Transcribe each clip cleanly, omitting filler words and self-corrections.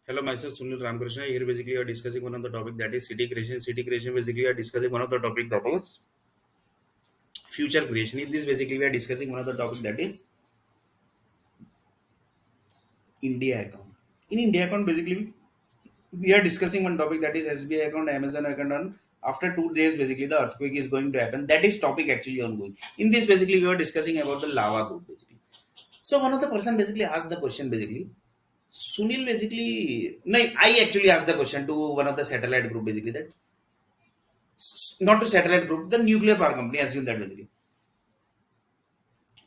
Hello, myself Sunil Ramakrishna. Here basically we are discussing one of the topic that is city creation. City creation basically we are discussing one of the topic that is future creation. In this basically we are discussing one of the topic that is India account. In India account basically we are discussing one topic that is SBI account, Amazon account. And after 2 days basically the earthquake is going to happen. That is topic actually ongoing. In this basically we are discussing about the lava group basically. So one of the person basically asked the question basically. Sunil basically, no, I actually asked the question to one of the satellite group basically that not to satellite group, the nuclear power company, assume that basically,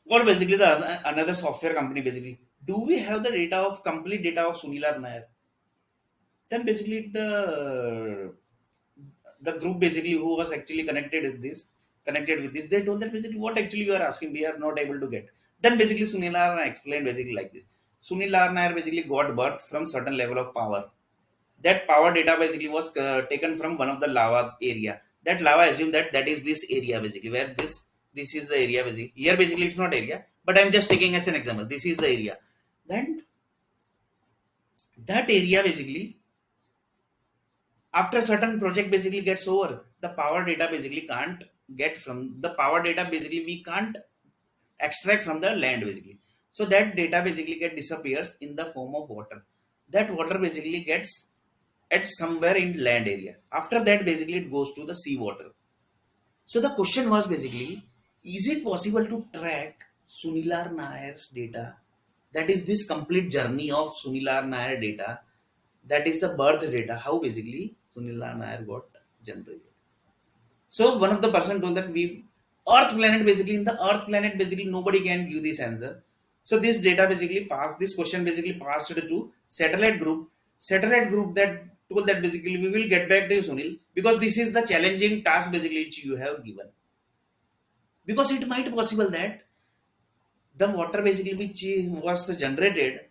or basically the another software company basically. Do we have the data of complete data of Sunilar Nair? Then basically the group basically who was actually connected with this, they told that basically what actually you are asking, we are not able to get. Then basically Sunilar Nair explained basically like this. Sunilar Nair basically got birth from certain level of power. That power data basically was taken from one of the lava area. That lava assume that that is this area basically where this is the area basically. Here basically it's not area, but I'm just taking as an example. This is the area. Then that area basically after certain project basically gets over, the power data basically can't get from the power data basically we can't extract from the land basically. So that data basically get disappears in the form of water. That water basically gets at somewhere in land area. After that, basically it goes to the seawater. So the question was basically, is it possible to track Sunilar Nair's data? That is this complete journey of Sunilar Nair data. That is the birth data. How basically Sunilar Nair got generated. So one of the person told that we Earth planet basically in the Earth planet basically nobody can give this answer. So this data basically passed. This question basically passed to satellite group. Satellite group that told that basically we will get back to you, Sunil, because this is the challenging task basically which you have given. Because it might possible that the water basically which was generated,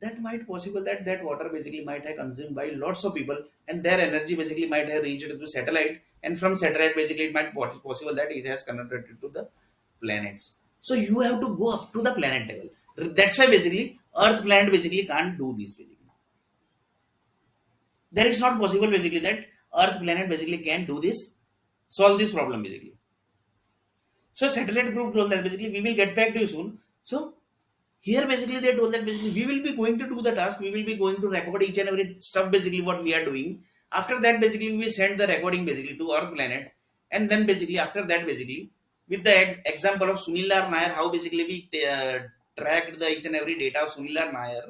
that might possible that that water basically might have consumed by lots of people, and their energy basically might have reached to satellite, and from satellite basically it might possible that it has connected to the planets. So you have to go up to the planet level. That's why basically Earth planet basically can't do this basically. There is not possible basically that Earth planet basically can do this, solve this problem basically. So satellite group told that basically we will get back to you soon. So here basically they told that basically we will be going to do the task, we will be going to record each and every stuff basically what we are doing. After that basically we send the recording basically to our planet, and then basically after that basically with the example of Sunilar Nair, how basically we tracked the each and every data of Sunilar Nair.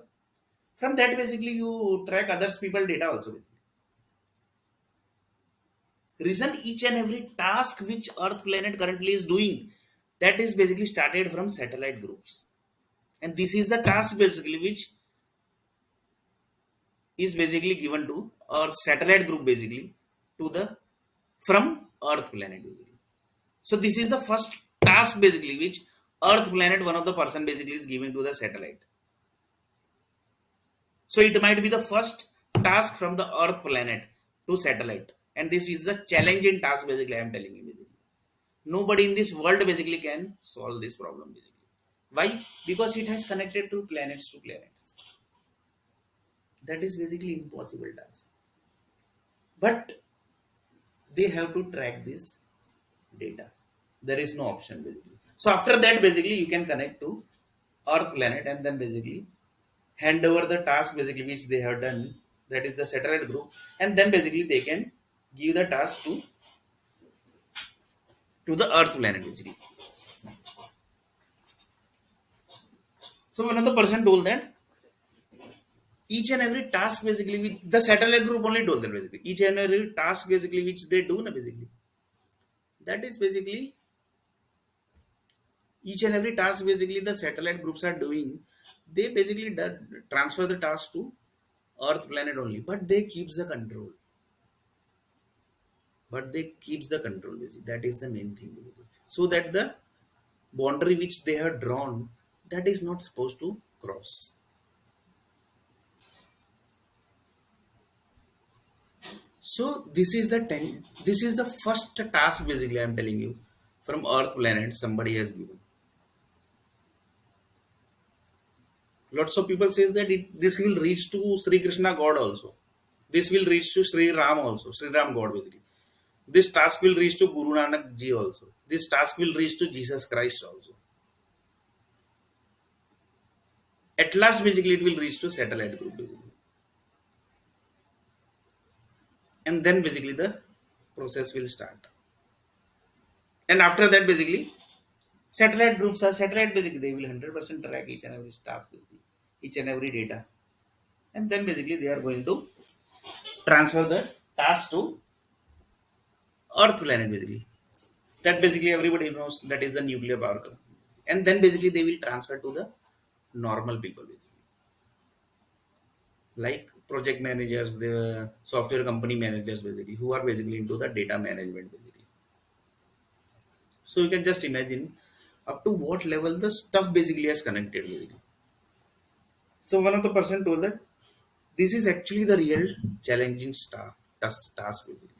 From that basically you track others people data also. Reason each and every task which Earth planet currently is doing, that is basically started from satellite groups, and this is the task basically which is basically given to our satellite group basically to the from Earth planet basically. So this is the first task basically which Earth planet one of the person basically is giving to the satellite. So it might be the first task from the Earth planet to satellite, and this is the challenging task basically I am telling you basically. Nobody in this world basically can solve this problem basically. Why? Because it has connected to planets. That is basically impossible task. But they have to track this data. There is no option basically. So after that, basically you can connect to Earth planet and then basically hand over the task basically which they have done. That is the satellite group, and then basically they can give the task to the Earth planet basically. So one of the person told that each and every task basically which the satellite group only told that basically each and every task basically which they do na basically, that is basically each and every task basically the satellite groups are doing, they basically transfer the task to Earth planet only, but they keeps the control, basically. That is the main thing basically. So that the boundary which they have drawn, that is not supposed to cross. So this is the first task basically I'm telling you from Earth planet somebody has given. Lots of people says that this will reach to Sri Krishna God also. This will reach to Sri Ram also, Sri Ram God basically. This task will reach to Guru Nanak ji also. This task will reach to Jesus Christ also. At last basically it will reach to satellite group basically. And then basically the process will start. And after that basically satellite groups are satellite basically, they will 100% track each and every task basically, each and every data. And then basically they are going to transfer the task to Earth planet basically. That basically everybody knows that is the nuclear power company. And then basically they will transfer to the normal people basically, like project managers, the software company managers basically, who are basically into the data management basically. So you can just imagine up to what level the stuff basically has connected basically. So one of the person told that this is actually the real challenging task basically.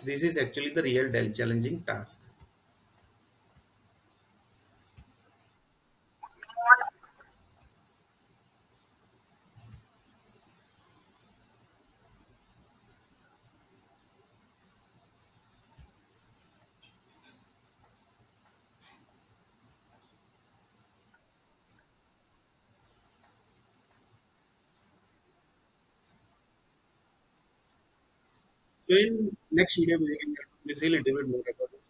This is actually the real challenging task. So in next video basically we'll see a little bit more about it.